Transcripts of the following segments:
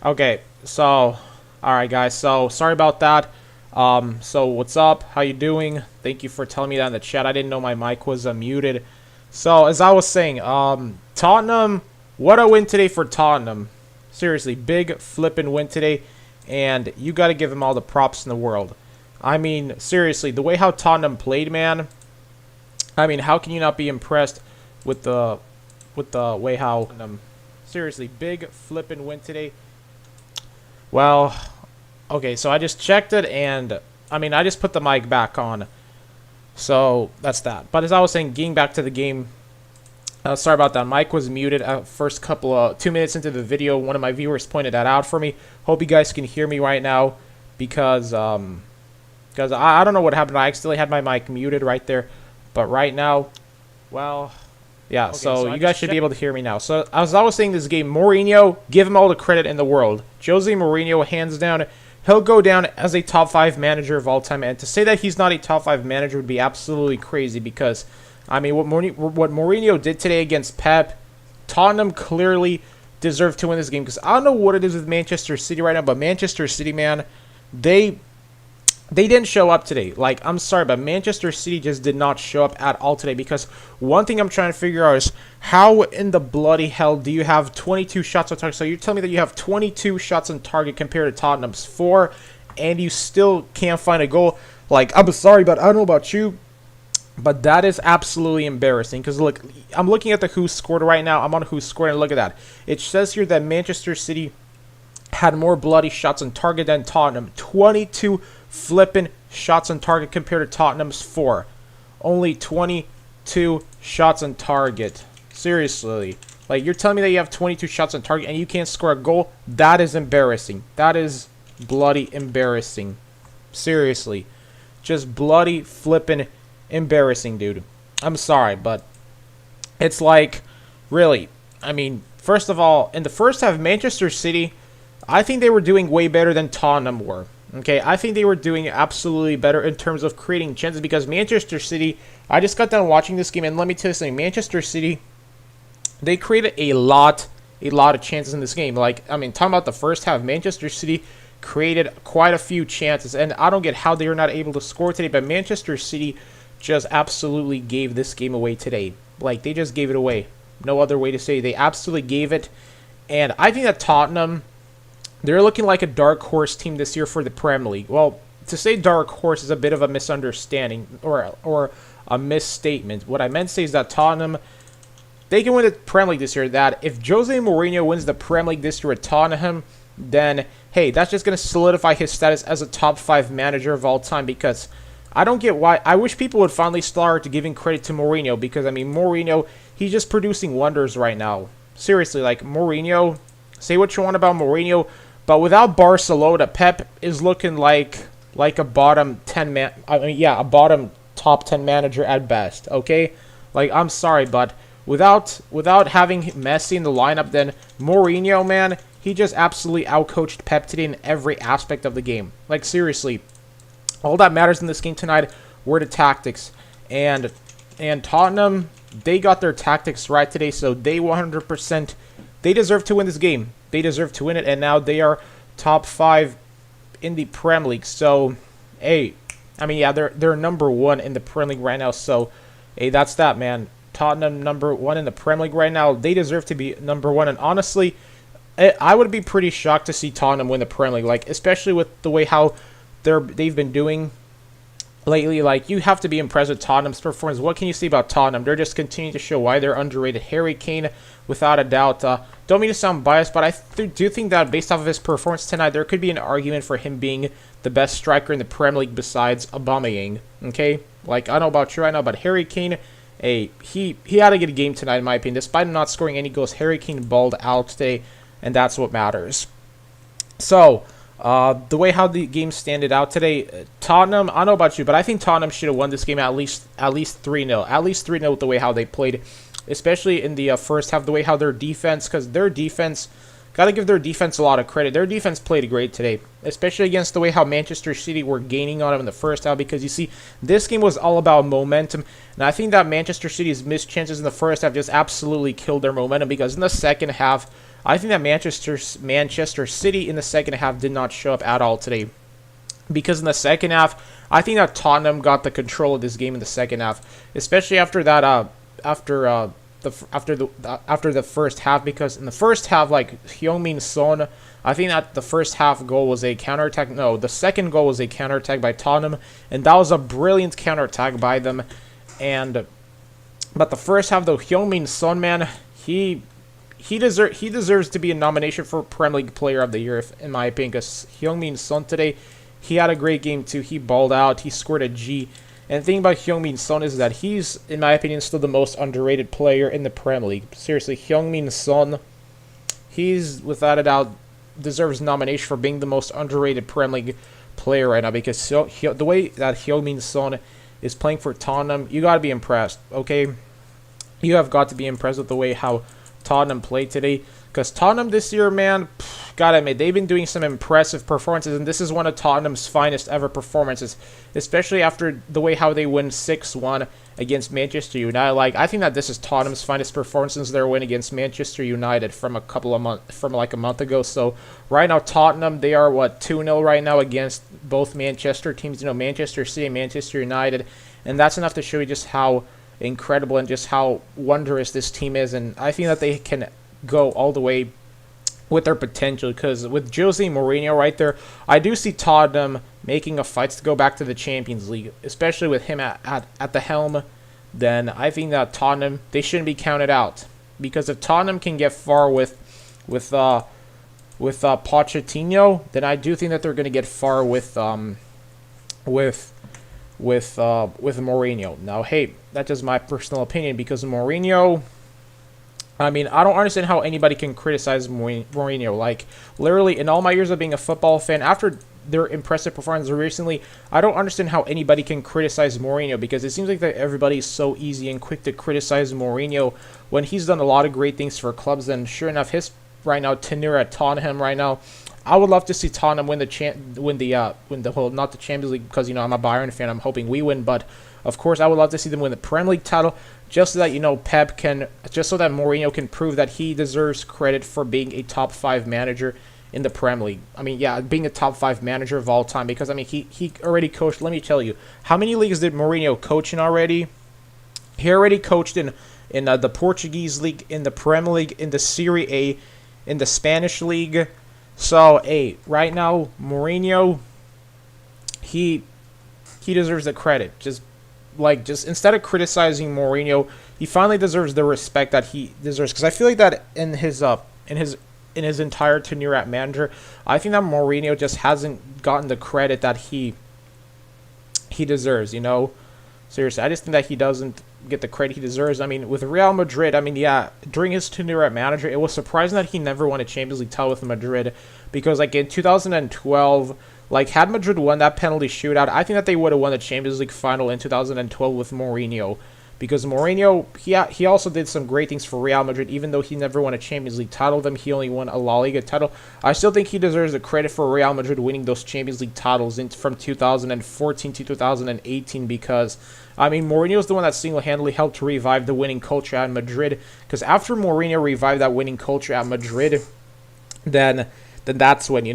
Okay, so, alright guys, so, sorry about that. So, what's up? How you doing? Thank you for telling me that in the chat. I didn't know my mic was muted. So, as I was saying, Tottenham, what a win today for Tottenham. Seriously, big flippin' win today, and you gotta give them all the props in the world. I mean, seriously, the way how Tottenham played, man, I mean, how can you not be impressed with the way how seriously, big flippin' win today. Well, okay, so I just checked it, and I mean, I just put the mic back on. So that's that. But as I was saying, getting back to the game, sorry about that. Mic was muted at first couple of 2 minutes into the video. One of my viewers pointed that out for me. Hope you guys can hear me right now because I don't know what happened. I accidentally had my mic muted right there, but right now, well. Yeah, okay, so you guys should be able to hear me now. So, as I was saying this game, Mourinho, give him all the credit in the world. Jose Mourinho, hands down, he'll go down as a top 5 manager of all time. And to say that he's not a top 5 manager would be absolutely crazy because, I mean, what Mourinho did today against Pep, Tottenham clearly deserved to win this game. Because I don't know what it is with Manchester City right now, but Manchester City, man, they didn't show up today. Like, I'm sorry, but Manchester City just did not show up at all today because one thing I'm trying to figure out is how in the bloody hell do you have 22 shots on target? So you're telling me that you have 22 shots on target compared to Tottenham's 4 and you still can't find a goal? Like, I'm sorry, but I don't know about you, but that is absolutely embarrassing because, look, I'm looking at the who scored right now. I'm on who scored, and look at that. It says here that Manchester City had more bloody shots on target than Tottenham. 22 flipping shots on target compared to Tottenham's 4. Only 22 shots on target. Seriously. Like, you're telling me that you have 22 shots on target and you can't score a goal? That is embarrassing. That is bloody embarrassing. Seriously. Just bloody flipping embarrassing, dude. I'm sorry, but it's like, really. I mean, first of all, in the first half, Manchester City, I think they were doing way better than Tottenham were. Okay, I think they were doing absolutely better in terms of creating chances because Manchester City, I just got done watching this game, and let me tell you something, Manchester City, they created a lot of chances in this game. Like, I mean, talking about the first half, Manchester City created quite a few chances, and I don't get how they were not able to score today, but Manchester City just absolutely gave this game away today. Like, they just gave it away. No other way to say it. They absolutely gave it, and I think that Tottenham, they're looking like a dark horse team this year for the Premier League. Well, to say dark horse is a bit of a misunderstanding or a misstatement. What I meant to say is that Tottenham, they can win the Premier League this year. That if Jose Mourinho wins the Premier League this year with Tottenham, then, hey, that's just going to solidify his status as a top 5 manager of all time because I don't get why. I wish people would finally start giving credit to Mourinho because, I mean, Mourinho, he's just producing wonders right now. Seriously, like, Mourinho, say what you want about Mourinho, but without Barcelona, Pep is looking like a bottom 10 man. I mean, yeah, a bottom top 10 manager at best. Okay, like, I'm sorry, but without having Messi in the lineup, then Mourinho, man, he just absolutely outcoached Pep today in every aspect of the game. Like, seriously, all that matters in this game tonight were the tactics, and Tottenham, they got their tactics right today, so they 100%. They deserve to win this game. They deserve to win it, and now they are top 5 in the Premier League. So, hey, I mean, yeah, they're number 1 in the Premier League right now. So, hey, that's that, man. Tottenham number 1 in the Premier League right now. They deserve to be number 1. And honestly, I would be pretty shocked to see Tottenham win the Premier League, like especially with the way how they've been doing lately. Like, you have to be impressed with Tottenham's performance. What can you say about Tottenham? They're just continuing to show why they're underrated. Harry Kane, without a doubt. Don't mean to sound biased, but I do think that based off of his performance tonight, there could be an argument for him being the best striker in the Premier League besides Aubameyang. Okay, like, I don't know about you right now, but Harry Kane, he had to get a game tonight in my opinion. Despite him not scoring any goals, Harry Kane balled out today, and that's what matters. So, the way how the game standed out today, Tottenham, I don't know about you, but I think Tottenham should have won this game at least 3-0. At least 3-0 with the way how they played, especially in the first half, the way how their defense, because their defense, got to give their defense a lot of credit. Their defense played great today, especially against the way how Manchester City were gaining on them in the first half, because you see, this game was all about momentum, and I think that Manchester City's missed chances in the first half just absolutely killed their momentum, because in the second half, I think that Manchester City in the second half did not show up at all today. Because in the second half, I think that Tottenham got the control of this game in the second half, especially after that after the first half. Because in the first half, like Heung-min Son, I think that the first half goal was a counterattack. No, the second goal was a counterattack by Tottenham, and that was a brilliant counterattack by them. But the first half, though, Heung-min Son, man, he deserves to be a nomination for Premier League Player of the Year, in my opinion. Because Heung-min Son today, he had a great game too. He balled out. He scored a G. And the thing about Heung-min Son is that he's, in my opinion, still the most underrated player in the Premier League. Seriously, Heung-min Son, he's without a doubt deserves nomination for being the most underrated Premier League player right now. Because the way that Heung-min Son is playing for Tottenham, you got to be impressed, okay? You have got to be impressed with the way how Tottenham played today. Because Tottenham this year, man, gotta admit, they've been doing some impressive performances, and this is one of Tottenham's finest ever performances, especially after the way how they win 6-1 against Manchester United. Like, I think that this is Tottenham's finest performance since their win against Manchester United from like a month ago. So right now, Tottenham, they are 2-0 right now against both Manchester teams, Manchester City and Manchester United, and that's enough to show you just how incredible and just how wondrous this team is. And I think that they can go all the way with their potential, because with Jose Mourinho right there, I do see Tottenham making a fight to go back to the Champions League, especially with him at the helm. Then I think that Tottenham, they shouldn't be counted out, because if Tottenham can get far with Pochettino, then I do think that they're going to get far with Mourinho. Now, hey, that's just my personal opinion, because Mourinho, I mean, I don't understand how anybody can criticize Mourinho. Like, literally, in all my years of being a football fan, after their impressive performance recently, I don't understand how anybody can criticize Mourinho, because it seems like that everybody's so easy and quick to criticize Mourinho when he's done a lot of great things for clubs. And sure enough, his right now tenure at Tottenham right now, I would love to see Tottenham win not the Champions League, because I'm a Bayern fan. I'm hoping we win, but of course I would love to see them win the Premier League title, just so that just so that Mourinho can prove that he deserves credit for being a top 5 manager in the Premier League. I mean, yeah, being a top 5 manager of all time, because I mean he already coached. Let me tell you, how many leagues did Mourinho coach in already? He already coached in the Portuguese league, in the Premier League, in the Serie A, in the Spanish league. So, hey, right now, Mourinho, he deserves the credit. Just instead of criticizing Mourinho, he finally deserves the respect that he deserves. Because I feel like that in his entire tenure at manager, I think that Mourinho just hasn't gotten the credit that he deserves. Seriously, I just think that he doesn't get the credit he deserves. I mean, with Real Madrid, I mean, yeah, during his tenure at manager, it was surprising that he never won a Champions League title with Madrid, because like in 2012, like had Madrid won that penalty shootout, I think that they would have won the Champions League final in 2012 with Mourinho, because Mourinho, he also did some great things for Real Madrid, even though he never won a Champions League title. He only won a La Liga title. I still think he deserves the credit for Real Madrid winning those Champions League titles from 2014 to 2018, because I mean, Mourinho is the one that single-handedly helped to revive the winning culture at Madrid. Because after Mourinho revived that winning culture at Madrid, then that's when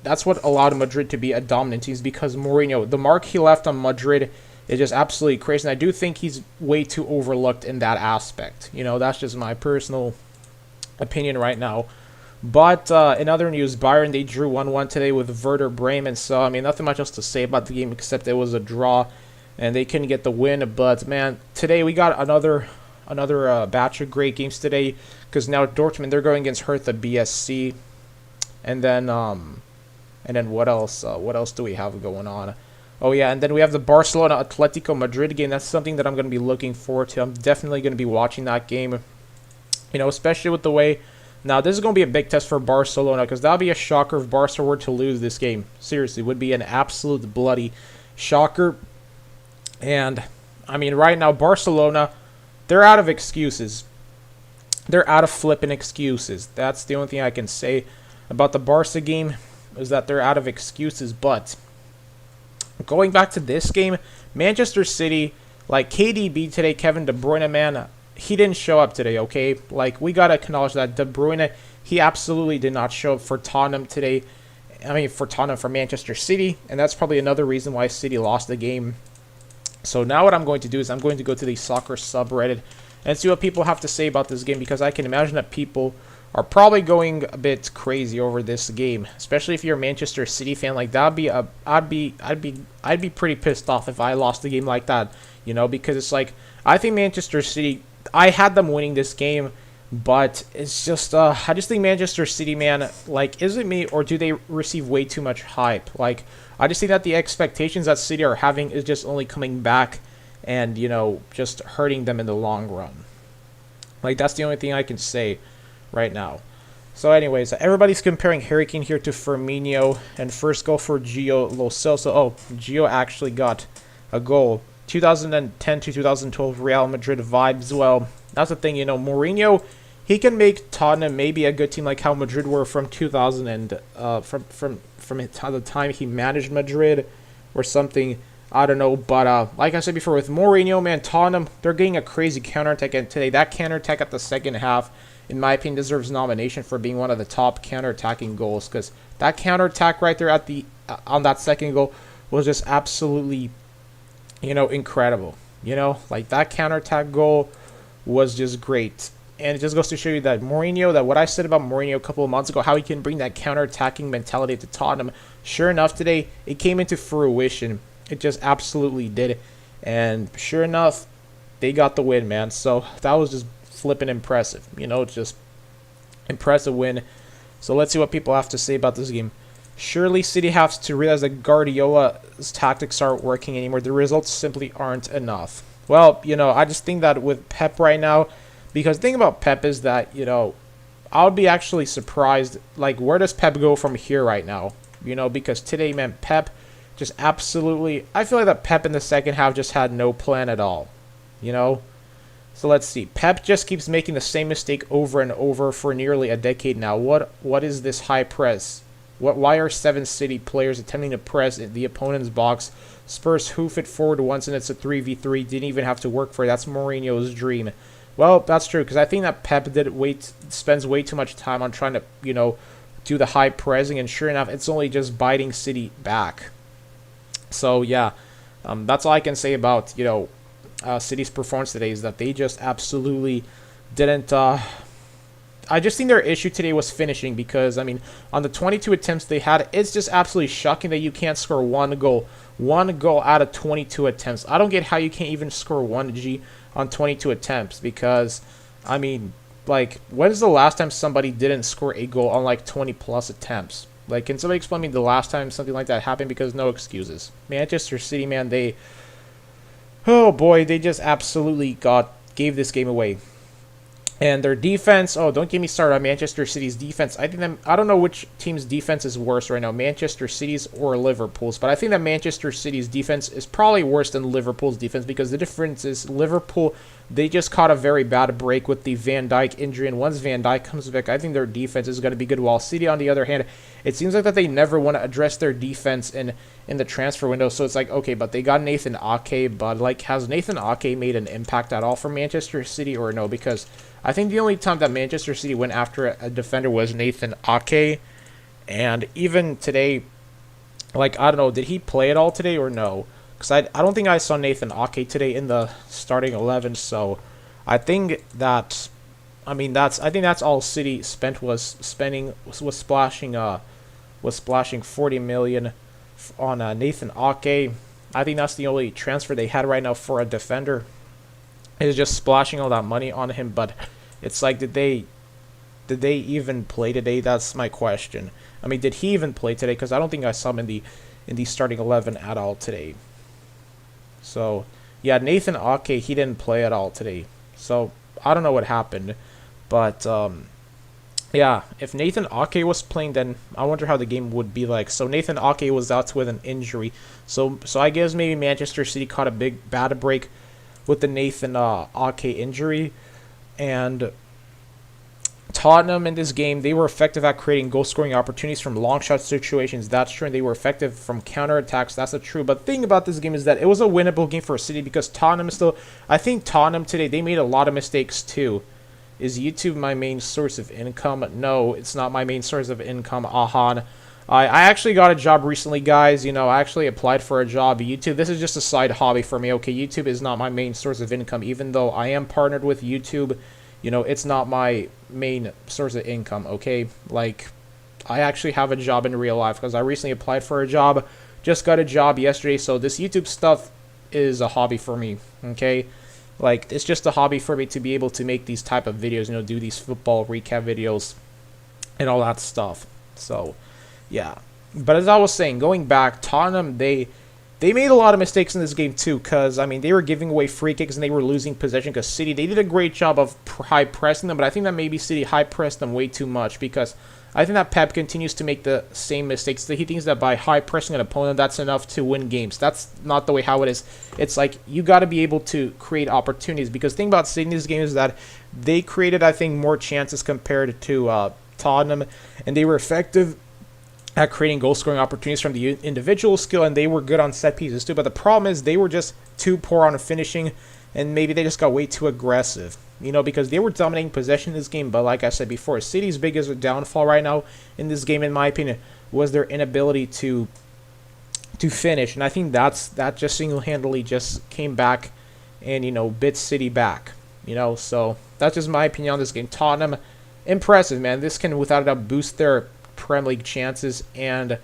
that's what allowed Madrid to be a dominant team. Because Mourinho, the mark he left on Madrid is just absolutely crazy. And I do think he's way too overlooked in that aspect. That's just my personal opinion right now. But in other news, Bayern, they drew 1-1 today with Werder Bremen. So I mean, nothing much else to say about the game except it was a draw, and they couldn't get the win. But man, today we got another batch of great games today, because now Dortmund, they're going against Hertha BSC, and then what else? What else do we have going on? Oh yeah, and then we have the Barcelona Atletico Madrid game. That's something that I'm going to be looking forward to. I'm definitely going to be watching that game. Especially with the way. Now this is going to be a big test for Barcelona, because that would be a shocker if Barca were to lose this game. Seriously, would be an absolute bloody shocker. And I mean, right now Barcelona, they're out of excuses. They're out of flipping excuses. That's the only thing I can say about the Barca game, is that they're out of excuses. But going back to this game, Manchester City, like KDB today, Kevin De Bruyne, man, he didn't show up today, okay? Like, we got to acknowledge that De Bruyne, he absolutely did not show up for Tottenham today. I mean, for Tottenham, for Manchester City, and that's probably another reason why City lost the game. So now what I'm going to do is I'm going to go to the soccer subreddit and see what people have to say about this game, because I can imagine that people are probably going a bit crazy over this game, especially if you're a Manchester City fan. Like, I'd be pretty pissed off if I lost a game like that, because it's like, I think Manchester City, I had them winning this game, but it's just I just think Manchester City, man, like, is it me, or do they receive way too much hype? Like, I just think that the expectations that City are having is just only coming back and, just hurting them in the long run. Like, that's the only thing I can say right now. So anyways, everybody's comparing Harry Kane here to Firmino, and first goal for Gio Lo Celso. Oh, Gio actually got a goal. 2010 to 2012 Real Madrid vibes. Well, that's the thing, Mourinho, he can make Tottenham maybe a good team like how Madrid were from 2000 and from the time he managed Madrid or something. I don't know, but like I said before, with Mourinho, man, Tottenham, they're getting a crazy counterattack, and today that counterattack at the second half, in my opinion, deserves nomination for being one of the top counterattacking goals, because that counterattack right there at the on that second goal was just absolutely, incredible. Like, that counterattack goal was just great. And it just goes to show you that Mourinho, that what I said about Mourinho a couple of months ago, how he can bring that counterattacking mentality to Tottenham, sure enough, today, it came into fruition. It just absolutely did. And sure enough, they got the win, man. So that was just flipping impressive. Just impressive win. So let's see what people have to say about this game. Surely City has to realize that Guardiola's tactics aren't working anymore. The results simply aren't enough. Well, I just think that with Pep right now, because the thing about Pep is that, I would be actually surprised, like, where does Pep go from here right now? Because today, man, Pep just absolutely, I feel like that Pep in the second half just had no plan at all, So let's see. Pep just keeps making the same mistake over and over for nearly a decade now. What is this high press? Why are 7 City players attempting to press in the opponent's box? Spurs hoof it forward once and it's a 3v3. Didn't even have to work for it. That's Mourinho's dream. Well, that's true, because I think that Pep spends way too much time on trying to, do the high pressing, and sure enough, it's only just biting City back. So, yeah, that's all I can say about, City's performance today, is that they just absolutely didn't. I just think their issue today was finishing, because, I mean, on the 22 attempts they had, it's just absolutely shocking that you can't score one goal. One goal out of 22 attempts. I don't get how you can't even score one G on 22 attempts, because, I mean, like, when is the last time somebody didn't score a goal on, like, 20-plus attempts? Like, can somebody explain me the last time something like that happened? Because no excuses. Manchester City, man, oh boy, they just absolutely gave this game away. And their defense, don't get me started on Manchester City's defense. I don't know which team's defense is worse right now, Manchester City's or Liverpool's, but I think that Manchester City's defense is probably worse than Liverpool's defense, because the difference is Liverpool, they just caught a very bad break with the Van Dijk injury, and once Van Dijk comes back, I think their defense is going to be good, while City, on the other hand, it seems like that they never want to address their defense in the transfer window. So it's like, okay, but they got Nathan Ake, but, like, has Nathan Ake made an impact at all for Manchester City, or no? Because I think the only time that Manchester City went after a defender was Nathan Ake, and even today, like, I don't know, did he play at all today or no? Because I don't think I saw Nathan Ake today in the starting 11, so I think that, I think that's all City spent, was splashing 40 million on Nathan Ake. I think that's the only transfer they had right now for a defender, is just splashing all that money on him. But it's like, did they even play today? That's my question. I mean, did he even play today? Because I don't think I saw him in the starting 11 at all today. So yeah, Nathan Ake, he didn't play at all today. So I don't know what happened, but yeah, if Nathan Ake was playing, then I wonder how the game would be like. So Nathan Ake was out with an injury. So I guess maybe Manchester City caught a bad break with the Nathan Ake injury, and Tottenham in this game, they were effective at creating goal-scoring opportunities from long shot situations. That's true. And they were effective from counterattacks. That's true. But the thing about this game is that it was a winnable game for City because Tottenham still. I think Tottenham today, they made a lot of mistakes too. Is YouTube my main source of income? No, it's not my main source of income. Ahan. I actually got a job recently, guys. You know, I actually applied for a job. YouTube, this is just a side hobby for me. Okay, YouTube is not my main source of income, even though I am partnered with YouTube. You know, it's not my main source of income, okay? Like, I actually have a job in real life because I recently applied for a job. Just got a job yesterday, so this YouTube stuff is a hobby for me, okay? Like, it's just a hobby for me to be able to make these type of videos, you know, do these football recap videos and all that stuff. So, yeah. But as I was saying, going back, Tottenham, they made a lot of mistakes in this game too, because, I mean, they were giving away free kicks and they were losing possession because City, they did a great job of high pressing them, but I think that maybe City high pressed them way too much because I think that Pep continues to make the same mistakes. He thinks that by high pressing an opponent, that's enough to win games. That's not the way how it is. It's like you got to be able to create opportunities because the thing about City in this game is that they created, I think, more chances compared to Tottenham, and they were effective at creating goal-scoring opportunities from the individual skill, and they were good on set pieces too. But the problem is they were just too poor on finishing, and maybe they just got way too aggressive. You know, because they were dominating possession in this game, but like I said before, City's biggest downfall right now in this game, in my opinion, was their inability to finish, and I think that just single-handedly just came back and, you know, bit City back. You know, so that's just my opinion on this game. Tottenham, impressive, man. This can without a doubt boost their Premier League chances, and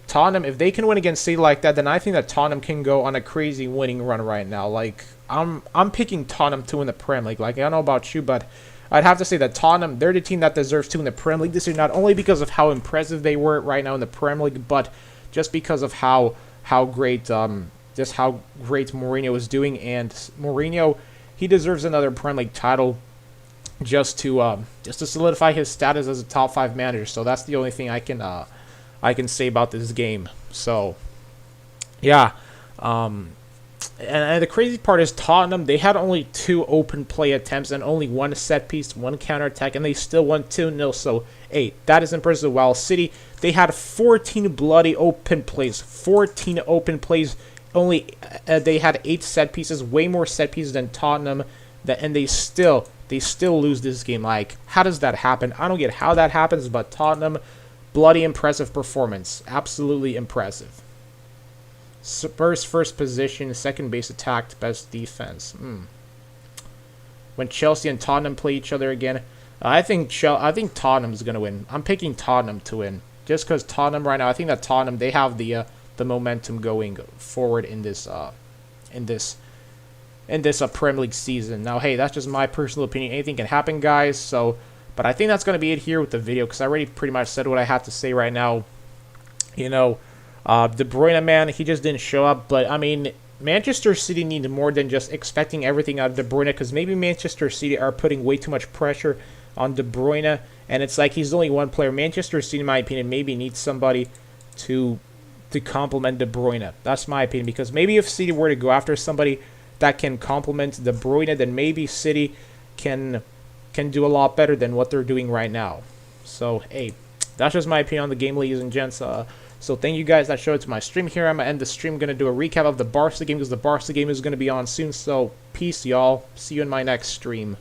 Tottenham, if they can win against City like that, then I think that Tottenham can go on a crazy winning run right now. Like, I'm picking Tottenham to win the Premier League. Like, I don't know about you, but I'd have to say that Tottenham, they're the team that deserves to win the Premier League this year, not only because of how impressive they were right now in the Premier League, but just because of how great Mourinho is doing. And Mourinho, he deserves another Premier League title just to solidify his status as a top 5 manager. So that's the only thing I can say about this game. So yeah, and the crazy part is Tottenham, they had only 2 open play attempts and only 1 set piece, 1 counterattack, and they still won 2-0. So that is impressive. While City, they had 14 bloody open plays, 14 open plays. Only they had 8 set pieces, way more set pieces than Tottenham. And they still lose this game. Like, how does that happen? I don't get how that happens, but Tottenham, bloody impressive performance. Absolutely impressive. Spurs first position, second base attacked, best defense. When Chelsea and Tottenham play each other again, I think Tottenham's going to win. I'm picking Tottenham to win. Just because Tottenham right now, I think that Tottenham, they have the momentum going forward in this Premier League season. Now, hey, that's just my personal opinion. Anything can happen, guys. So, but I think that's going to be it here with the video because I already pretty much said what I have to say right now. You know, De Bruyne, man, he just didn't show up. But, I mean, Manchester City need more than just expecting everything out of De Bruyne because maybe Manchester City are putting way too much pressure on De Bruyne. And it's like he's only one player. Manchester City, in my opinion, maybe needs somebody to complement De Bruyne. That's my opinion because maybe if City were to go after somebody that can complement De Bruyne, then maybe City can do a lot better than what they're doing right now. So, hey, that's just my opinion on the game, ladies and gents. So thank you guys that showed to my stream here. I'm going to end the stream. Going to do a recap of the Barca game because the Barca game is going to be on soon. So, peace, y'all. See you in my next stream.